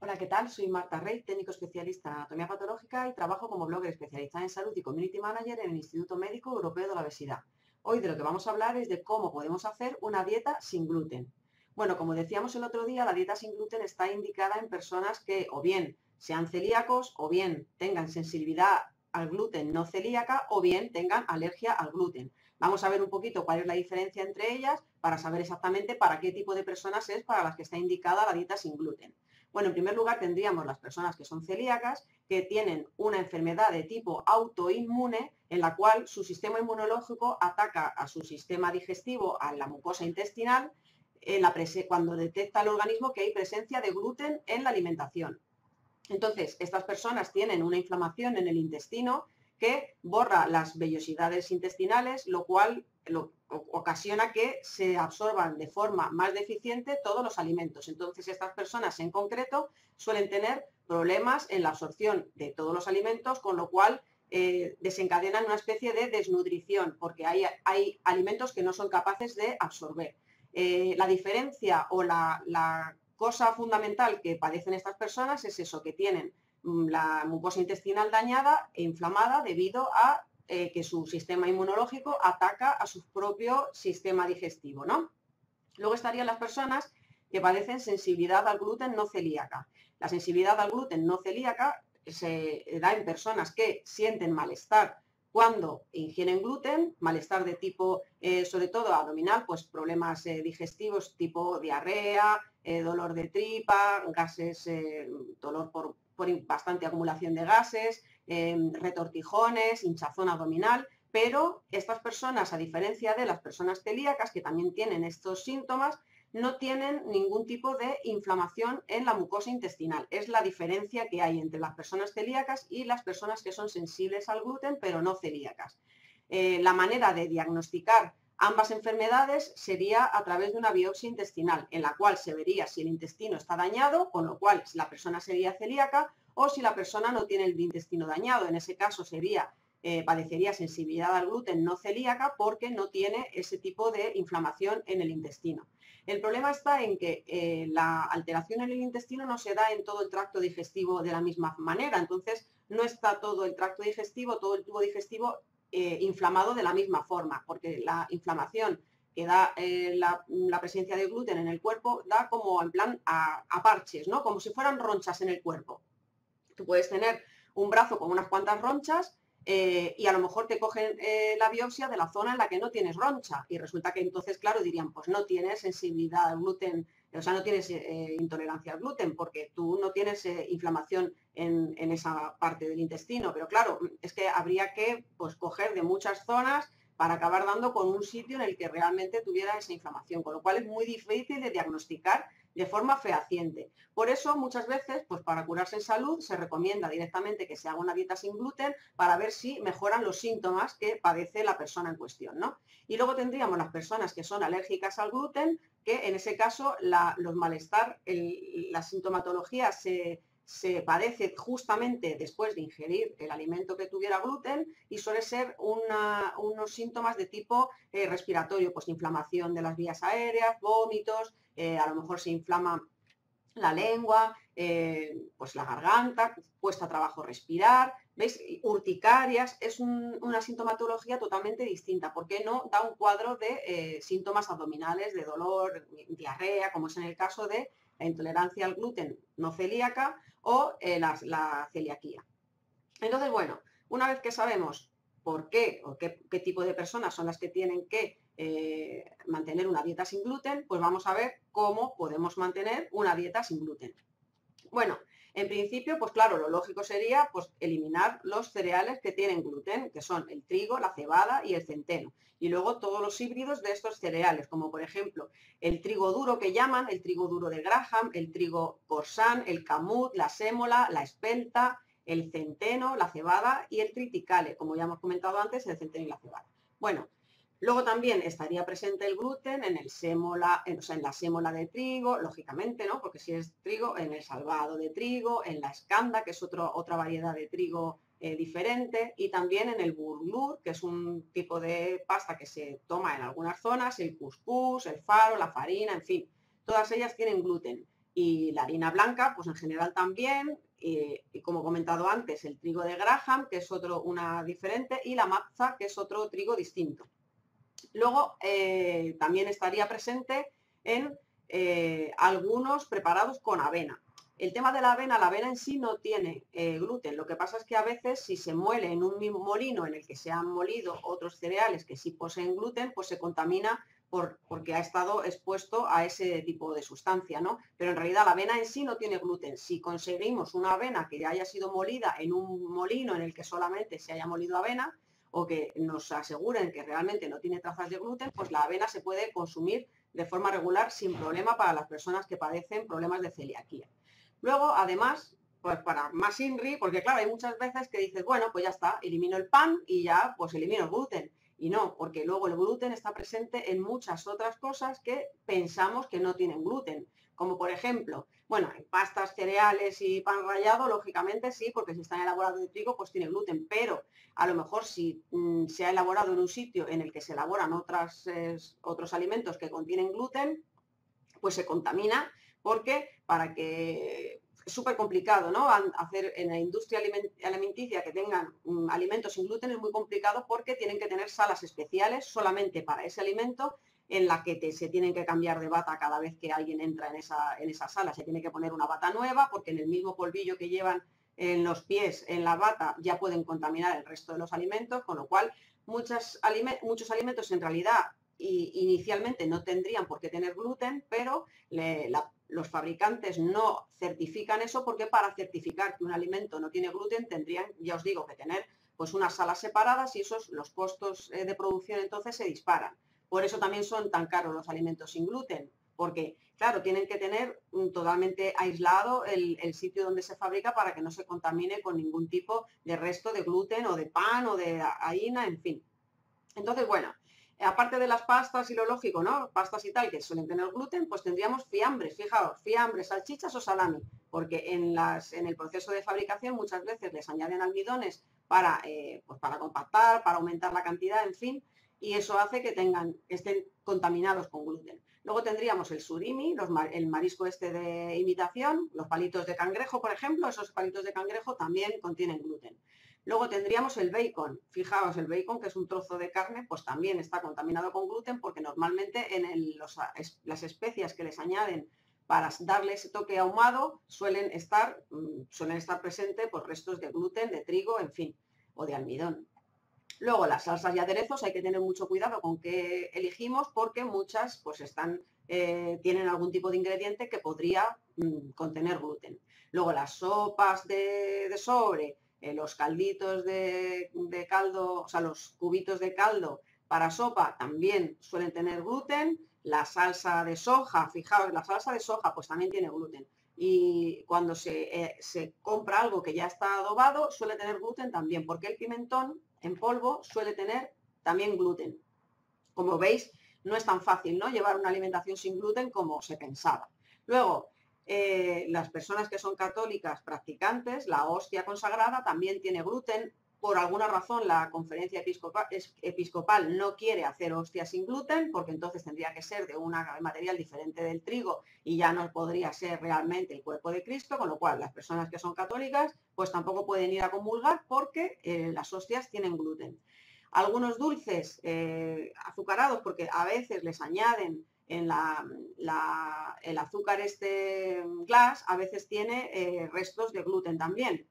Hola, ¿qué tal? Soy Marta Rey, técnico especialista en anatomía patológica y trabajo como blogger especializada en salud y community manager en el Instituto Médico Europeo de la Obesidad. Hoy de lo que vamos a hablar es de cómo podemos hacer una dieta sin gluten. Bueno, como decíamos el otro día, la dieta sin gluten está indicada en personas que o bien sean celíacos o bien tengan sensibilidad al gluten no celíaca o bien tengan alergia al gluten. Vamos a ver un poquito cuál es la diferencia entre ellas para saber exactamente para qué tipo de personas es para las que está indicada la dieta sin gluten. Bueno, en primer lugar tendríamos las personas que son celíacas, que tienen una enfermedad de tipo autoinmune en la cual su sistema inmunológico ataca a su sistema digestivo, a la mucosa intestinal, cuando detecta el organismo que hay presencia de gluten en la alimentación. Entonces, estas personas tienen una inflamación en el intestino que borra las vellosidades intestinales, lo cual ocasiona que se absorban de forma más deficiente todos los alimentos. Entonces, estas personas en concreto suelen tener problemas en la absorción de todos los alimentos, con lo cual desencadenan una especie de desnutrición, porque hay alimentos que no son capaces de absorber. La diferencia o la cosa fundamental que padecen estas personas es eso, que tienen la mucosa intestinal dañada e inflamada debido a que su sistema inmunológico ataca a su propio sistema digestivo, ¿no? Luego estarían las personas que padecen sensibilidad al gluten no celíaca. La sensibilidad al gluten no celíaca se da en personas que sienten malestar cuando ingieren gluten, malestar de tipo, sobre todo abdominal, pues problemas digestivos tipo diarrea, dolor de tripa, gases, dolor por bastante acumulación de gases, retortijones, hinchazón abdominal, pero estas personas, a diferencia de las personas celíacas, que también tienen estos síntomas, no tienen ningún tipo de inflamación en la mucosa intestinal. Es la diferencia que hay entre las personas celíacas y las personas que son sensibles al gluten, pero no celíacas. La manera de diagnosticar ambas enfermedades sería a través de una biopsia intestinal, en la cual se vería si el intestino está dañado, con lo cual la persona sería celíaca, o si la persona no tiene el intestino dañado. En ese caso padecería sensibilidad al gluten no celíaca porque no tiene ese tipo de inflamación en el intestino. El problema está en que la alteración en el intestino no se da en todo el tracto digestivo de la misma manera, entonces no está todo el tracto digestivo, todo el tubo digestivo inflamado de la misma forma, porque la inflamación que da la presencia de gluten en el cuerpo da como en plan a parches, ¿no? Como si fueran ronchas en el cuerpo. Tú puedes tener un brazo con unas cuantas ronchas y a lo mejor te cogen la biopsia de la zona en la que no tienes roncha y resulta que entonces, claro, dirían, pues no tienes sensibilidad al gluten, o sea, no tienes intolerancia al gluten porque tú no tienes inflamación en esa parte del intestino, pero claro, es que habría que pues, coger de muchas zonas para acabar dando con un sitio en el que realmente tuviera esa inflamación, con lo cual es muy difícil de diagnosticar de forma fehaciente. Por eso, muchas veces, pues para curarse en salud, se recomienda directamente que se haga una dieta sin gluten para ver si mejoran los síntomas que padece la persona en cuestión, ¿no? Y luego tendríamos las personas que son alérgicas al gluten, que en ese caso los malestar, la sintomatología se padece justamente después de ingerir el alimento que tuviera gluten y suele ser unos síntomas de tipo respiratorio, pues inflamación de las vías aéreas, vómitos, a lo mejor se inflama la lengua, pues la garganta, cuesta trabajo respirar, ¿veis? Urticarias, es una sintomatología totalmente distinta, porque no da un cuadro de síntomas abdominales, de dolor, diarrea, como es en el caso de la intolerancia al gluten no celíaca o la celiaquía. Entonces, bueno, una vez que sabemos por qué o qué tipo de personas son las que tienen que mantener una dieta sin gluten, pues vamos a ver cómo podemos mantener una dieta sin gluten. Bueno, en principio, pues claro, lo lógico sería pues, eliminar los cereales que tienen gluten, que son el trigo, la cebada y el centeno. Y luego todos los híbridos de estos cereales, como por ejemplo el trigo duro que llaman, el trigo duro de Graham, el trigo Corsan, el camut, la sémola, la espelta, el centeno, la cebada y el triticale, como ya hemos comentado antes, el centeno y la cebada. Bueno, luego también estaría presente el gluten en el sémola, o sea, en la sémola de trigo, lógicamente, ¿no? Porque si es trigo, en el salvado de trigo, en la escanda, que es otra variedad de trigo diferente, y también en el burlur, que es un tipo de pasta que se toma en algunas zonas, el cuscús, el faro, la farina, en fin, todas ellas tienen gluten. Y la harina blanca, pues en general también, y como he comentado antes, el trigo de Graham, que es una diferente, y la maza, que es otro trigo distinto. Luego también estaría presente en algunos preparados con avena. El tema de la avena en sí no tiene gluten. Lo que pasa es que a veces si se muele en un mismo molino en el que se han molido otros cereales que sí poseen gluten, pues se contamina porque ha estado expuesto a ese tipo de sustancia, ¿no? Pero en realidad la avena en sí no tiene gluten. Si conseguimos una avena que haya sido molida en un molino en el que solamente se haya molido avena, o que nos aseguren que realmente no tiene trazas de gluten, pues la avena se puede consumir de forma regular sin problema para las personas que padecen problemas de celiaquía. Luego, además, pues para más INRI, porque claro, hay muchas veces que dices, bueno, pues ya está, elimino el pan y ya pues elimino el gluten. Y no, porque luego el gluten está presente en muchas otras cosas que pensamos que no tienen gluten. Como por ejemplo, bueno, en pastas, cereales y pan rallado, lógicamente sí, porque si están elaborados de trigo, pues tiene gluten. Pero a lo mejor si se ha elaborado en un sitio en el que se elaboran otros alimentos que contienen gluten, pues se contamina porque para que es súper complicado, ¿no? Hacer en la industria alimenticia que tengan alimentos sin gluten es muy complicado porque tienen que tener salas especiales solamente para ese alimento en la que se tienen que cambiar de bata cada vez que alguien entra en esa sala. Se tiene que poner una bata nueva porque en el mismo polvillo que llevan en los pies, en la bata, ya pueden contaminar el resto de los alimentos, con lo cual muchos alimentos en realidad inicialmente no tendrían por qué tener gluten, pero los fabricantes no certifican eso porque para certificar que un alimento no tiene gluten tendrían, ya os digo, que tener pues unas salas separadas y los costos de producción entonces se disparan. Por eso también son tan caros los alimentos sin gluten, porque claro, tienen que tener totalmente aislado el sitio donde se fabrica para que no se contamine con ningún tipo de resto de gluten o de pan o de harina, en fin. Entonces, bueno, aparte de las pastas y lo lógico, ¿no? Pastas y tal que suelen tener gluten, pues tendríamos fiambres, fijaos, fiambres, salchichas o salami, porque en el proceso de fabricación muchas veces les añaden almidones pues para compactar, para aumentar la cantidad, en fin, y eso hace que estén contaminados con gluten. Luego tendríamos el surimi, el marisco este de imitación, los palitos de cangrejo, por ejemplo, esos palitos de cangrejo también contienen gluten. Luego tendríamos el bacon. Fijaos, el bacon, que es un trozo de carne, pues también está contaminado con gluten porque normalmente en las especias que les añaden para darle ese toque ahumado suelen estar presentes pues, restos de gluten, de trigo, en fin, o de almidón. Luego las salsas y aderezos hay que tener mucho cuidado con qué elegimos porque muchas pues tienen algún tipo de ingrediente que podría contener gluten. Luego las sopas de sobre, los calditos de caldo, o sea, los cubitos de caldo para sopa también suelen tener gluten. La salsa de soja, fijaos, la salsa de soja pues también tiene gluten. Y cuando se compra algo que ya está adobado suele tener gluten también, porque el pimentón en polvo suele tener también gluten. Como veis, no es tan fácil, ¿no? Llevar una alimentación sin gluten como se pensaba. Luego, las personas que son católicas practicantes, la hostia consagrada también tiene gluten. Por alguna razón, la conferencia episcopal no quiere hacer hostia sin gluten, porque entonces tendría que ser de un material diferente del trigo y ya no podría ser realmente el cuerpo de Cristo, con lo cual las personas que son católicas pues tampoco pueden ir a comulgar porque las hostias tienen gluten. Algunos dulces azucarados, porque a veces les añaden en el azúcar glass, a veces tiene restos de gluten también.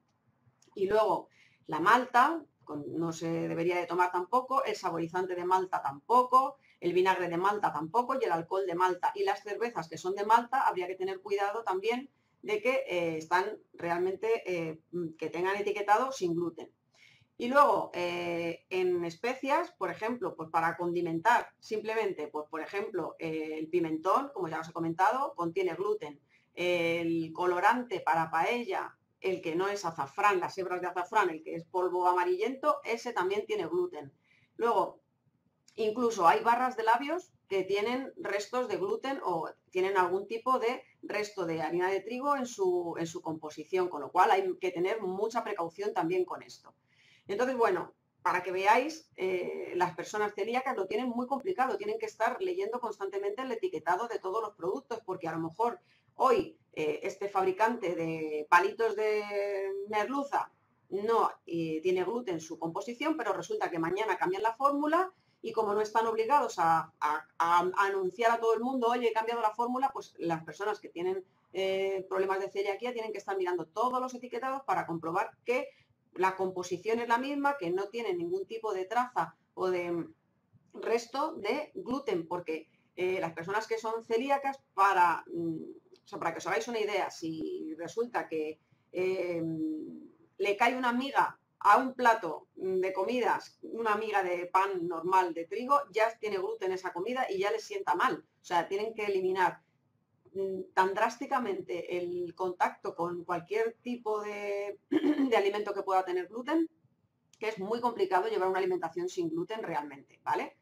Y luego la malta, no se debería de tomar tampoco, el saborizante de malta tampoco, el vinagre de malta tampoco y el alcohol de malta. Y las cervezas que son de malta habría que tener cuidado también de que están realmente, que tengan etiquetado sin gluten. Y luego, en especias, por ejemplo, pues para condimentar, simplemente, pues por ejemplo, el pimentón, como ya os he comentado, contiene gluten. El colorante para paella, el que no es azafrán, las hebras de azafrán, el que es polvo amarillento, ese también tiene gluten. Luego, incluso hay barras de labios que tienen restos de gluten o tienen algún tipo de resto de harina de trigo en su composición, con lo cual hay que tener mucha precaución también con esto. Entonces, bueno, para que veáis, las personas celíacas lo tienen muy complicado, tienen que estar leyendo constantemente el etiquetado de todos los productos, porque a lo mejor hoy este fabricante de palitos de merluza no tiene gluten en su composición, pero resulta que mañana cambian la fórmula y como no están obligados a anunciar a todo el mundo, oye, he cambiado la fórmula, pues las personas que tienen problemas de celiaquía tienen que estar mirando todos los etiquetados para comprobar que la composición es la misma, que no tiene ningún tipo de traza o de resto de gluten, porque las personas que son celíacas, o sea, para que os hagáis una idea, si resulta que le cae una miga a un plato de comidas, una miga de pan normal de trigo, ya tiene gluten esa comida y ya les sienta mal. O sea, tienen que eliminar tan drásticamente el contacto con cualquier tipo de alimento que pueda tener gluten, que es muy complicado llevar una alimentación sin gluten realmente, ¿vale?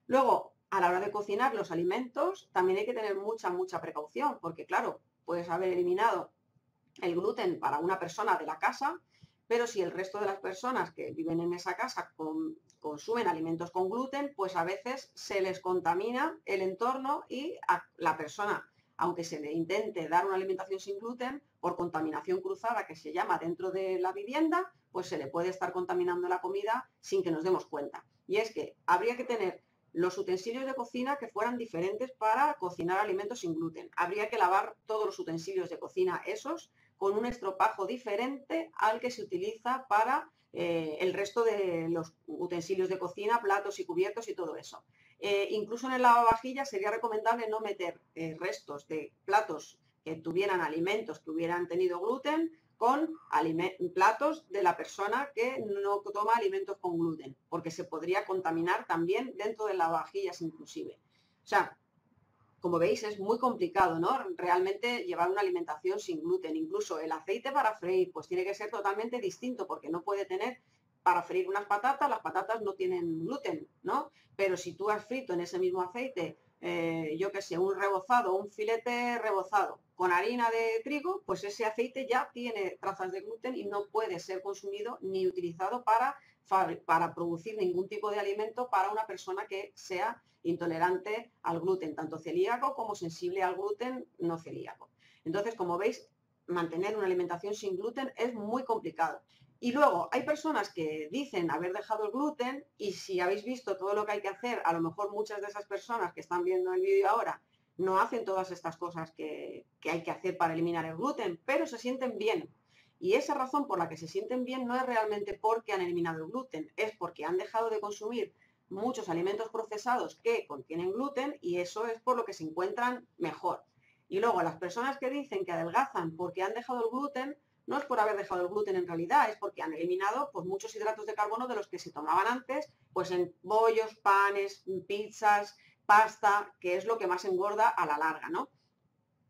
Luego, a la hora de cocinar los alimentos, también hay que tener mucha precaución, porque claro, puedes haber eliminado el gluten para una persona de la casa, pero si el resto de las personas que viven en esa casa consumen alimentos con gluten, pues a veces se les contamina el entorno y a la persona, aunque se le intente dar una alimentación sin gluten, por contaminación cruzada que se llama dentro de la vivienda, pues se le puede estar contaminando la comida sin que nos demos cuenta. Y es que habría que tener los utensilios de cocina que fueran diferentes para cocinar alimentos sin gluten. Habría que lavar todos los utensilios de cocina esos con un estropajo diferente al que se utiliza para el resto de los utensilios de cocina, platos y cubiertos y todo eso. Incluso en el lavavajillas sería recomendable no meter restos de platos que tuvieran alimentos que hubieran tenido gluten con platos de la persona que no toma alimentos con gluten, porque se podría contaminar también dentro de lavavajillas inclusive. O sea, como veis, es muy complicado, ¿no? Realmente llevar una alimentación sin gluten. Incluso el aceite para freír, pues tiene que ser totalmente distinto, porque no puede tener, para freír unas patatas, las patatas no tienen gluten, ¿no? Pero si tú has frito en ese mismo aceite, yo qué sé, un rebozado, un filete rebozado con harina de trigo, pues ese aceite ya tiene trazas de gluten y no puede ser consumido ni utilizado para producir ningún tipo de alimento para una persona que sea intolerante al gluten, tanto celíaco como sensible al gluten no celíaco. Entonces, como veis, mantener una alimentación sin gluten es muy complicado. Y luego hay personas que dicen haber dejado el gluten y si habéis visto todo lo que hay que hacer, a lo mejor muchas de esas personas que están viendo el vídeo ahora no hacen todas estas cosas que hay que hacer para eliminar el gluten, pero se sienten bien. Y esa razón por la que se sienten bien no es realmente porque han eliminado el gluten, es porque han dejado de consumir muchos alimentos procesados que contienen gluten y eso es por lo que se encuentran mejor. Y luego las personas que dicen que adelgazan porque han dejado el gluten, no es por haber dejado el gluten en realidad, es porque han eliminado pues, muchos hidratos de carbono de los que se tomaban antes, pues en bollos, panes, pizzas, pasta, que es lo que más engorda a la larga, ¿no?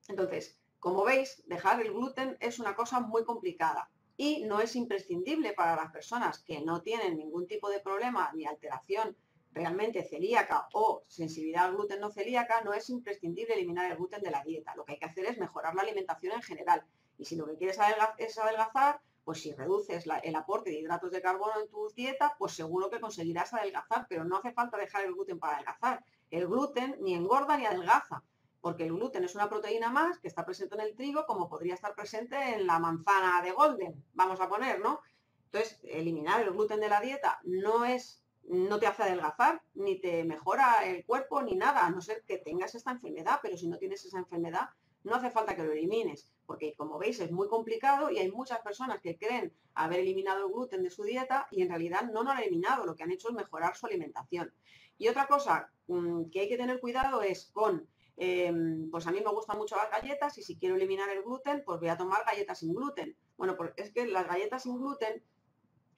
Entonces, como veis, dejar el gluten es una cosa muy complicada y no es imprescindible para las personas que no tienen ningún tipo de problema ni alteración realmente celíaca o sensibilidad al gluten no celíaca, no es imprescindible eliminar el gluten de la dieta. Lo que hay que hacer es mejorar la alimentación en general. Y si lo que quieres es adelgazar, pues si reduces el aporte de hidratos de carbono en tu dieta, pues seguro que conseguirás adelgazar, pero no hace falta dejar el gluten para adelgazar. El gluten ni engorda ni adelgaza, porque el gluten es una proteína más que está presente en el trigo, como podría estar presente en la manzana de Golden, vamos a poner, ¿no? Entonces, eliminar el gluten de la dieta no te hace adelgazar, ni te mejora el cuerpo, ni nada, a no ser que tengas esta enfermedad, pero si no tienes esa enfermedad, no hace falta que lo elimines, porque como veis es muy complicado y hay muchas personas que creen haber eliminado el gluten de su dieta y en realidad no lo han eliminado, lo que han hecho es mejorar su alimentación. Y otra cosa que hay que tener cuidado es con pues a mí me gustan mucho las galletas y si quiero eliminar el gluten, pues voy a tomar galletas sin gluten. Bueno, pues es que las galletas sin gluten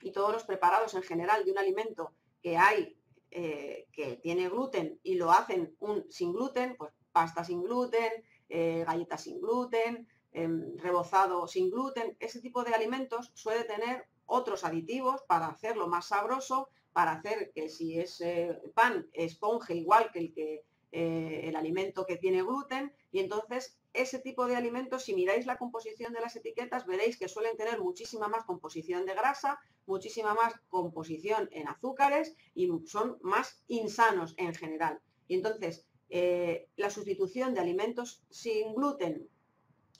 y todos los preparados en general de un alimento que hay que tiene gluten y lo hacen sin gluten, pues pasta sin gluten, galletas sin gluten, rebozado sin gluten, ese tipo de alimentos suele tener otros aditivos para hacerlo más sabroso, para hacer que si es pan esponje igual que el alimento que tiene gluten y entonces ese tipo de alimentos, si miráis la composición de las etiquetas, veréis que suelen tener muchísima más composición de grasa, muchísima más composición en azúcares y son más insanos en general. Y entonces, la sustitución de alimentos sin gluten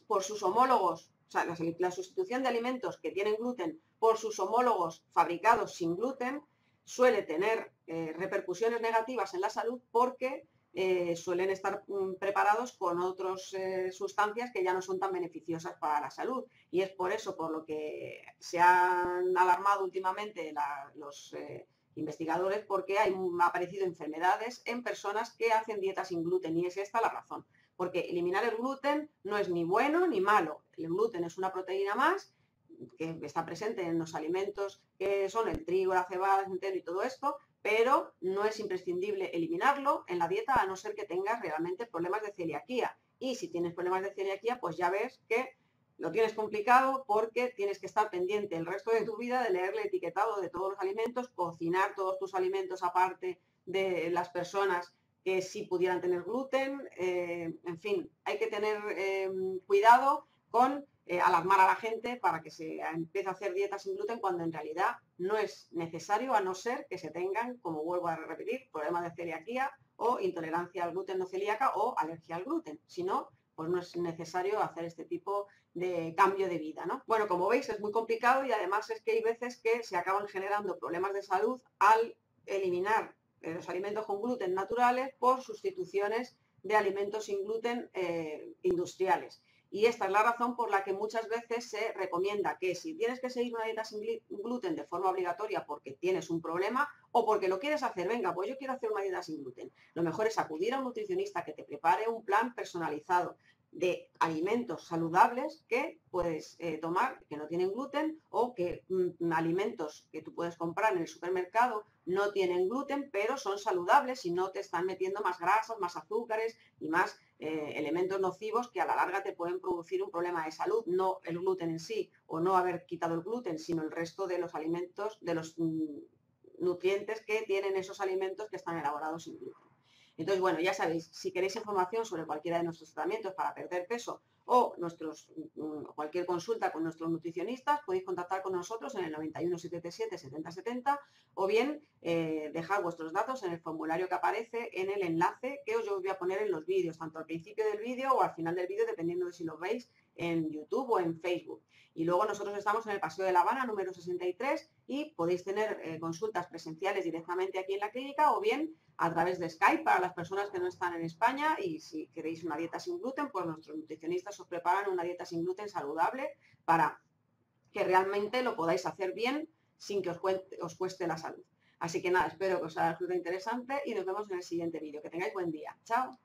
por sus homólogos, o sea, la sustitución de alimentos que tienen gluten por sus homólogos fabricados sin gluten suele tener repercusiones negativas en la salud porque suelen estar preparados con otras sustancias que ya no son tan beneficiosas para la salud. Y es por eso por lo que se han alarmado últimamente los investigadores, porque han aparecido enfermedades en personas que hacen dietas sin gluten, y es esta la razón. Porque eliminar el gluten no es ni bueno ni malo. El gluten es una proteína más que está presente en los alimentos que son el trigo, la cebada, el centeno y todo esto, pero no es imprescindible eliminarlo en la dieta a no ser que tengas realmente problemas de celiaquía. Y si tienes problemas de celiaquía, pues ya ves que lo tienes complicado porque tienes que estar pendiente el resto de tu vida de leer el etiquetado de todos los alimentos, cocinar todos tus alimentos aparte de las personas que sí pudieran tener gluten, en fin, hay que tener cuidado con alarmar a la gente para que se empiece a hacer dietas sin gluten cuando en realidad no es necesario, a no ser que se tengan, como vuelvo a repetir, problemas de celiaquía o intolerancia al gluten no celíaca o alergia al gluten. Si no, pues no es necesario hacer este tipo de cambio de vida, ¿no? Bueno, como veis es muy complicado y además es que hay veces que se acaban generando problemas de salud al eliminar los alimentos con gluten naturales por sustituciones de alimentos sin gluten industriales. Y esta es la razón por la que muchas veces se recomienda que si tienes que seguir una dieta sin gluten de forma obligatoria porque tienes un problema o porque lo quieres hacer, venga, pues yo quiero hacer una dieta sin gluten, lo mejor es acudir a un nutricionista que te prepare un plan personalizado de alimentos saludables que puedes tomar, que no tienen gluten, o que alimentos que tú puedes comprar en el supermercado no tienen gluten, pero son saludables y no te están metiendo más grasas, más azúcares y más elementos nocivos que a la larga te pueden producir un problema de salud, no el gluten en sí o no haber quitado el gluten, sino el resto de los alimentos, de los nutrientes que tienen esos alimentos que están elaborados sin gluten. Entonces, bueno, ya sabéis, si queréis información sobre cualquiera de nuestros tratamientos para perder peso o cualquier consulta con nuestros nutricionistas, podéis contactar con nosotros en el 91 77 70 70 o bien dejar vuestros datos en el formulario que aparece en el enlace que os voy a poner en los vídeos, tanto al principio del vídeo o al final del vídeo, dependiendo de si lo veis en YouTube o en Facebook. Y luego nosotros estamos en el Paseo de La Habana, número 63, y podéis tener consultas presenciales directamente aquí en la clínica o bien a través de Skype para las personas que no están en España, y si queréis una dieta sin gluten, pues nuestros nutricionistas os preparan una dieta sin gluten saludable para que realmente lo podáis hacer bien sin que os cueste la salud. Así que nada, espero que os haya resultado interesante y nos vemos en el siguiente vídeo. Que tengáis buen día. Chao.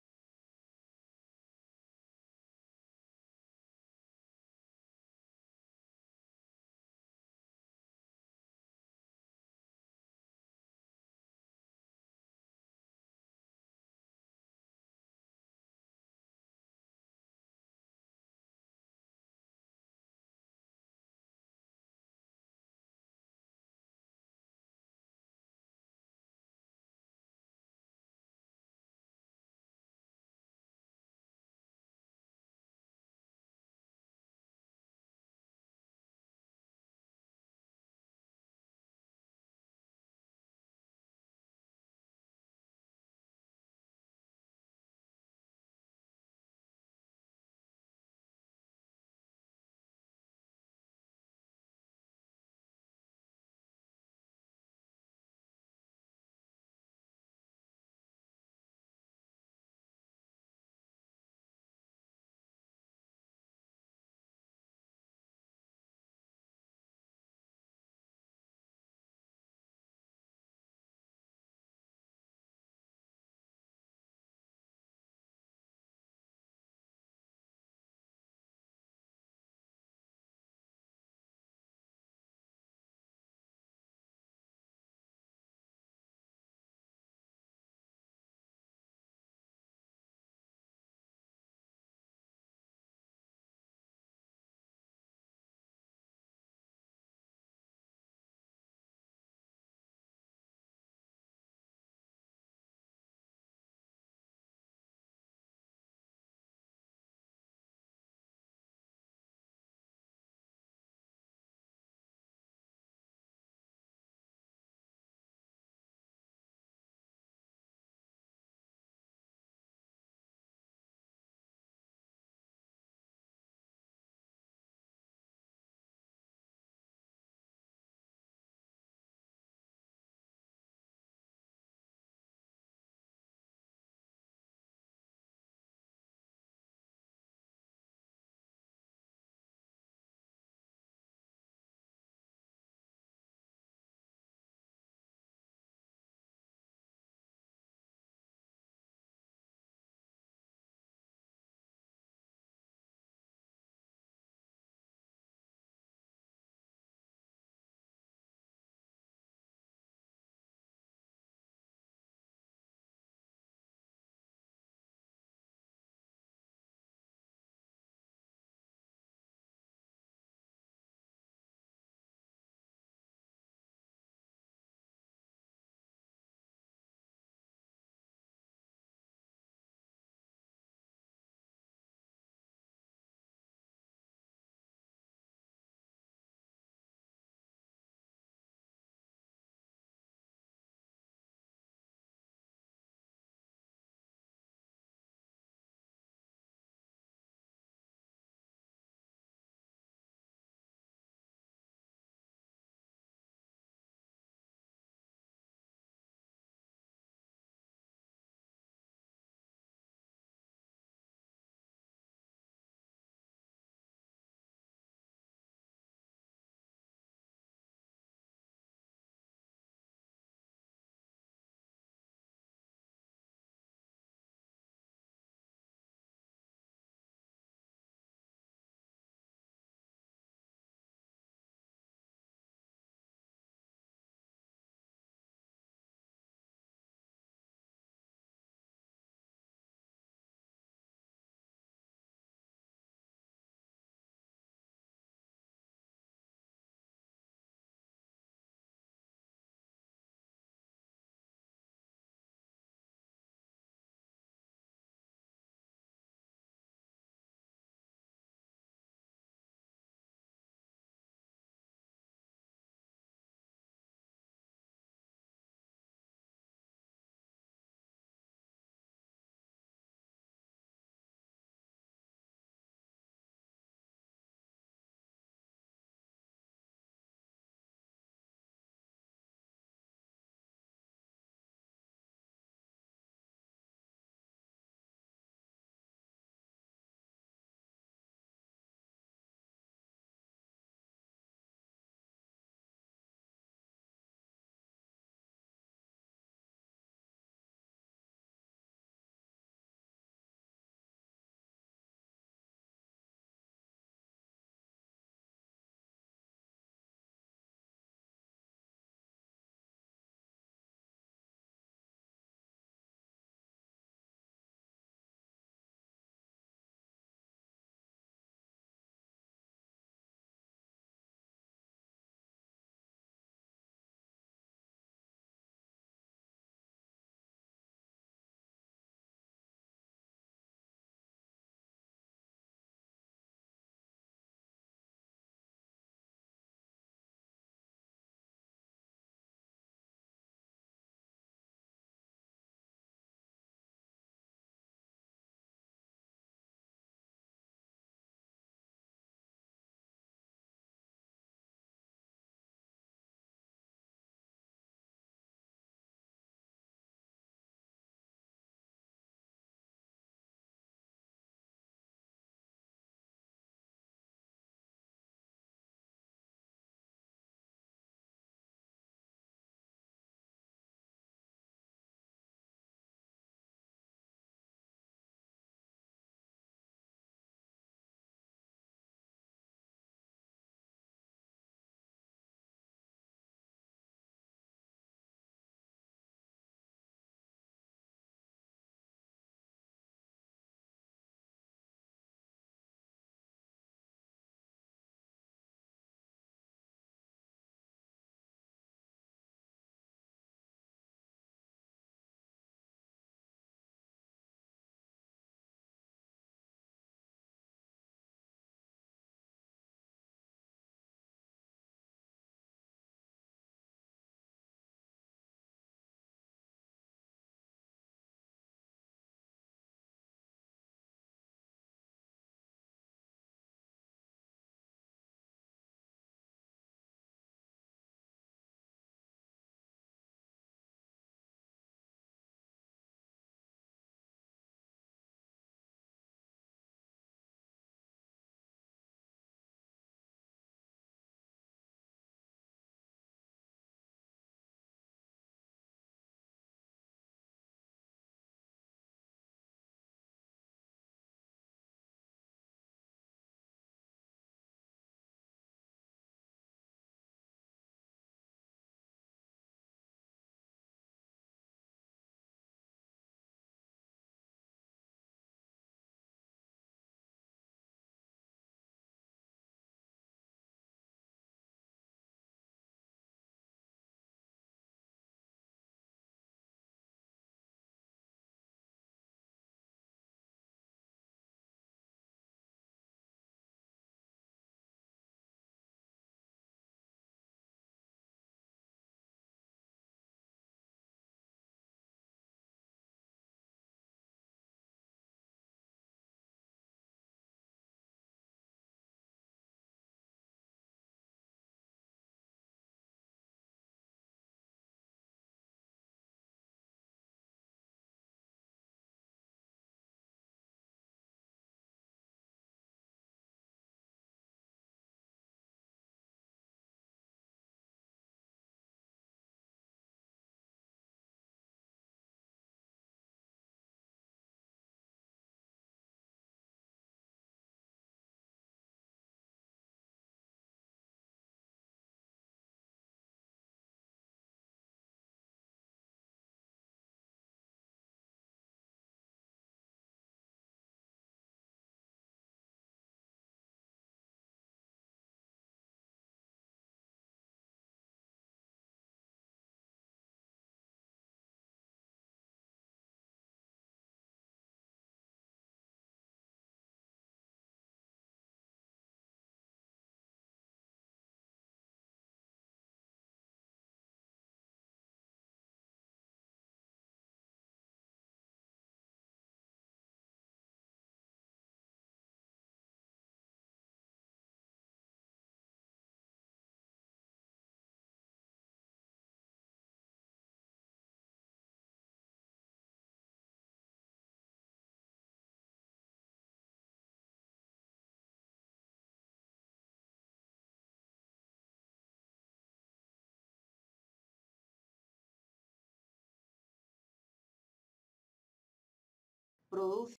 produce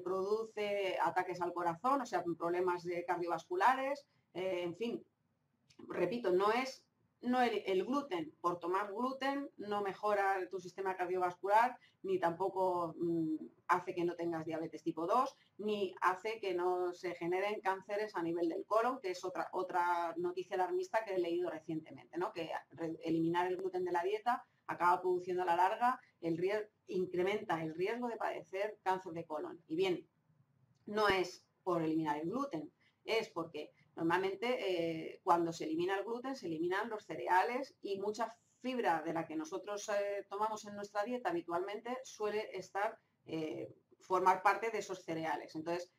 produce ataques al corazón, o sea, problemas cardiovasculares, en fin, repito, no el gluten, por tomar gluten no mejora tu sistema cardiovascular, ni tampoco hace que no tengas diabetes tipo 2, ni hace que no se generen cánceres a nivel del colon, que es otra noticia alarmista que he leído recientemente, ¿no? Que eliminar el gluten de la dieta acaba produciendo a la larga incrementa el riesgo de padecer cáncer de colon. Y bien, no es por eliminar el gluten, es porque normalmente cuando se elimina el gluten se eliminan los cereales y mucha fibra de la que nosotros tomamos en nuestra dieta habitualmente suele formar parte de esos cereales. Entonces,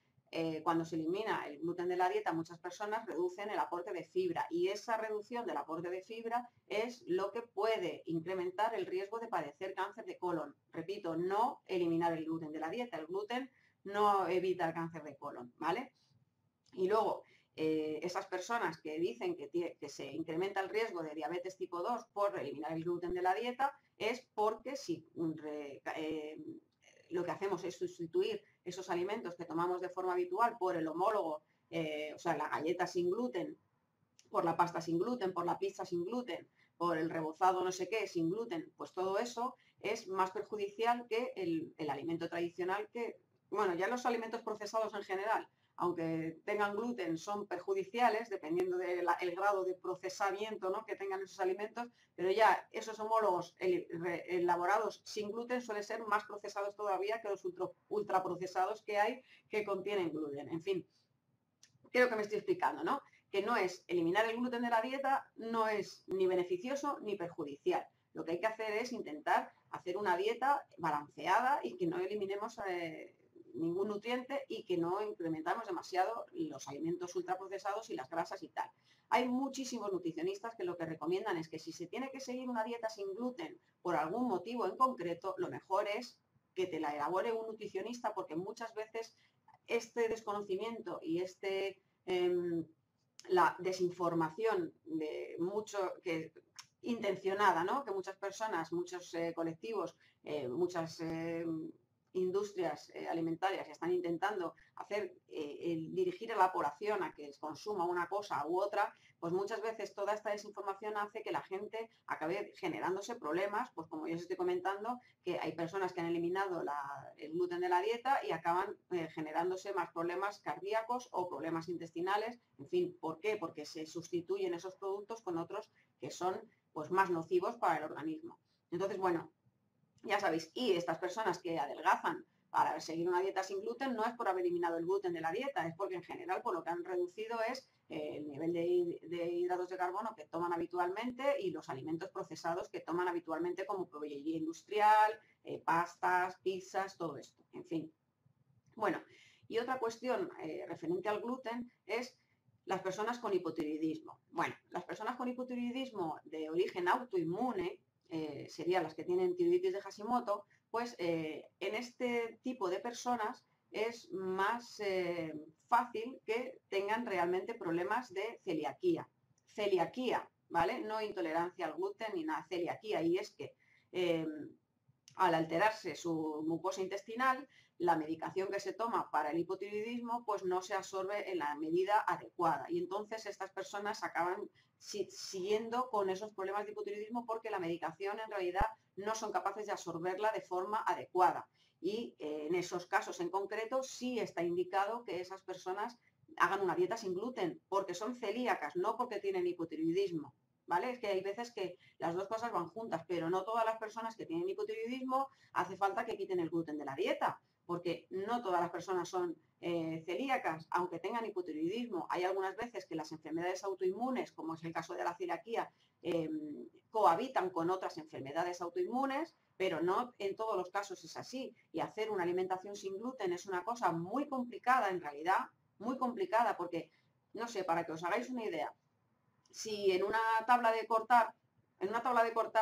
cuando se elimina el gluten de la dieta, muchas personas reducen el aporte de fibra y esa reducción del aporte de fibra es lo que puede incrementar el riesgo de padecer cáncer de colon. Repito, no eliminar el gluten de la dieta. El gluten no evita el cáncer de colon, ¿vale? Y luego, esas personas que dicen que se incrementa el riesgo de diabetes tipo 2 por eliminar el gluten de la dieta es porque si lo que hacemos es sustituir esos alimentos que tomamos de forma habitual por el homólogo, o sea, la galleta sin gluten, por la pasta sin gluten, por la pizza sin gluten, por el rebozado no sé qué sin gluten, pues todo eso es más perjudicial que el alimento tradicional que, bueno, ya los alimentos procesados en general, aunque tengan gluten, son perjudiciales dependiendo del grado de procesamiento, ¿no?, que tengan esos alimentos, pero ya esos homólogos elaborados sin gluten suelen ser más procesados todavía que los ultraprocesados que hay que contienen gluten. En fin, creo que me estoy explicando, ¿no? Que no es eliminar el gluten de la dieta, no es ni beneficioso ni perjudicial. Lo que hay que hacer es intentar hacer una dieta balanceada y que no eliminemos ningún nutriente y que no incrementamos demasiado los alimentos ultraprocesados y las grasas y tal. Hay muchísimos nutricionistas que lo que recomiendan es que si se tiene que seguir una dieta sin gluten por algún motivo en concreto, lo mejor es que te la elabore un nutricionista porque muchas veces este desconocimiento y la desinformación de mucho que intencionada, ¿no?, que muchas personas, muchos colectivos, muchas industrias alimentarias están intentando hacer, dirigir a la población a que consuma una cosa u otra, pues muchas veces toda esta desinformación hace que la gente acabe generándose problemas, pues como yo os estoy comentando, que hay personas que han eliminado el gluten de la dieta y acaban generándose más problemas cardíacos o problemas intestinales, en fin, ¿por qué? Porque se sustituyen esos productos con otros que son pues más nocivos para el organismo. Entonces, bueno, ya sabéis, y estas personas que adelgazan para seguir una dieta sin gluten no es por haber eliminado el gluten de la dieta, es porque en general por lo que han reducido es el nivel de hidratos de carbono que toman habitualmente y los alimentos procesados que toman habitualmente como pollería industrial, pastas, pizzas, todo esto, en fin. Bueno, y otra cuestión referente al gluten es las personas con hipotiroidismo. Bueno, las personas con hipotiroidismo de origen autoinmune, serían las que tienen tiroiditis de Hashimoto, pues en este tipo de personas es más fácil que tengan realmente problemas de celiaquía. Celiaquía, ¿vale? No intolerancia al gluten ni nada, celiaquía. Y es que al alterarse su mucosa intestinal, la medicación que se toma para el hipotiroidismo pues no se absorbe en la medida adecuada y entonces estas personas acaban siguiendo con esos problemas de hipotiroidismo porque la medicación en realidad no son capaces de absorberla de forma adecuada y en esos casos en concreto sí está indicado que esas personas hagan una dieta sin gluten porque son celíacas, no porque tienen hipotiroidismo. ¿Vale? Es que hay veces que las dos cosas van juntas, pero no todas las personas que tienen hipotiroidismo hace falta que quiten el gluten de la dieta, porque no todas las personas son celíacas, aunque tengan hipotiroidismo. Hay algunas veces que las enfermedades autoinmunes, como es el caso de la celiaquía, cohabitan con otras enfermedades autoinmunes, pero no en todos los casos es así. Y hacer una alimentación sin gluten es una cosa muy complicada en realidad, muy complicada, porque, no sé, para que os hagáis una idea, si en una tabla de cortar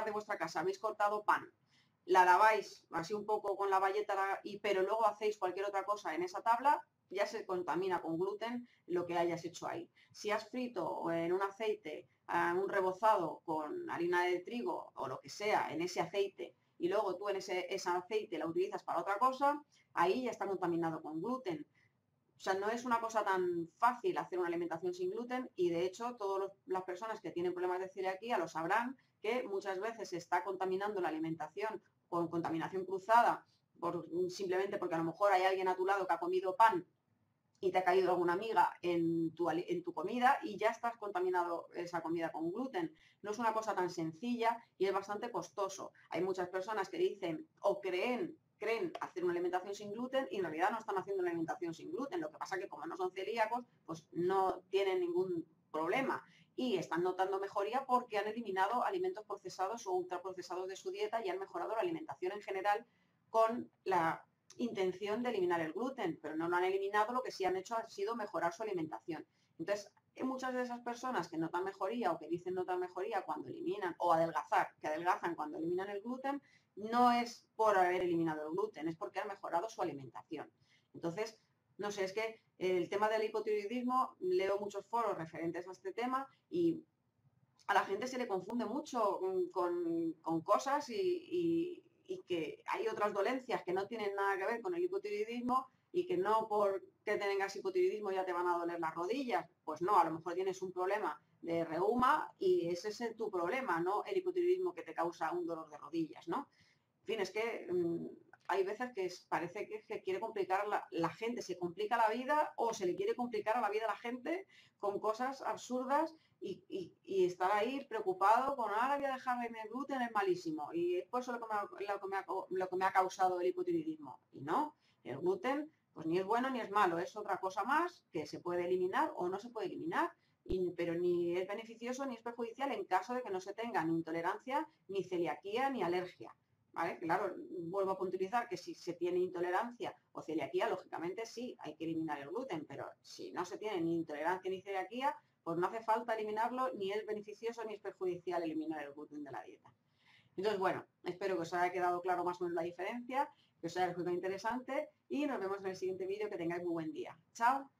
de vuestra casa habéis cortado pan, la laváis así un poco con la bayeta, pero luego hacéis cualquier otra cosa en esa tabla, ya se contamina con gluten lo que hayas hecho ahí. Si has frito en un aceite un rebozado con harina de trigo o lo que sea en ese aceite y luego tú en ese aceite lo utilizas para otra cosa, ahí ya está contaminado con gluten. O sea, no es una cosa tan fácil hacer una alimentación sin gluten y de hecho todas las personas que tienen problemas de celiaquía lo sabrán que muchas veces se está contaminando la alimentación con contaminación cruzada simplemente porque a lo mejor hay alguien a tu lado que ha comido pan y te ha caído alguna amiga en tu comida y ya estás contaminado esa comida con gluten. No es una cosa tan sencilla y es bastante costoso. Hay muchas personas que dicen o creen hacer una alimentación sin gluten y en realidad no están haciendo una alimentación sin gluten. Lo que pasa es que como no son celíacos, pues no tienen ningún problema y están notando mejoría porque han eliminado alimentos procesados o ultraprocesados de su dieta y han mejorado la alimentación en general con la intención de eliminar el gluten, pero no lo han eliminado, lo que sí han hecho ha sido mejorar su alimentación. Entonces, muchas de esas personas que notan mejoría o que dicen notar mejoría cuando eliminan, o adelgazar, que adelgazan cuando eliminan el gluten, no es por haber eliminado el gluten, es porque han mejorado su alimentación. Entonces, no sé, es que el tema del hipotiroidismo, leo muchos foros referentes a este tema y a la gente se le confunde mucho con cosas y que hay otras dolencias que no tienen nada que ver con el hipotiroidismo y que no porque tengas hipotiroidismo ya te van a doler las rodillas. Pues no, a lo mejor tienes un problema de reuma y ese es tu problema, no el hipotiroidismo que te causa un dolor de rodillas, ¿no? En fin, es que hay veces que parece que quiere complicar la gente, se complica la vida o se le quiere complicar a la vida a la gente con cosas absurdas y estar ahí preocupado con ahora voy a dejar el gluten, es malísimo. Y es por eso lo que me ha causado el hipotiroidismo. Y no, el gluten pues ni es bueno ni es malo, es otra cosa más que se puede eliminar o no se puede eliminar. Pero ni es beneficioso ni es perjudicial en caso de que no se tenga ni intolerancia, ni celiaquía, ni alergia. ¿Vale? Claro, vuelvo a puntualizar que si se tiene intolerancia o celiaquía, lógicamente sí, hay que eliminar el gluten, pero si no se tiene ni intolerancia ni celiaquía, pues no hace falta eliminarlo, ni es beneficioso ni es perjudicial eliminar el gluten de la dieta. Entonces, bueno, espero que os haya quedado claro más o menos la diferencia, que os haya resultado interesante y nos vemos en el siguiente vídeo. Que tengáis muy buen día. Chao.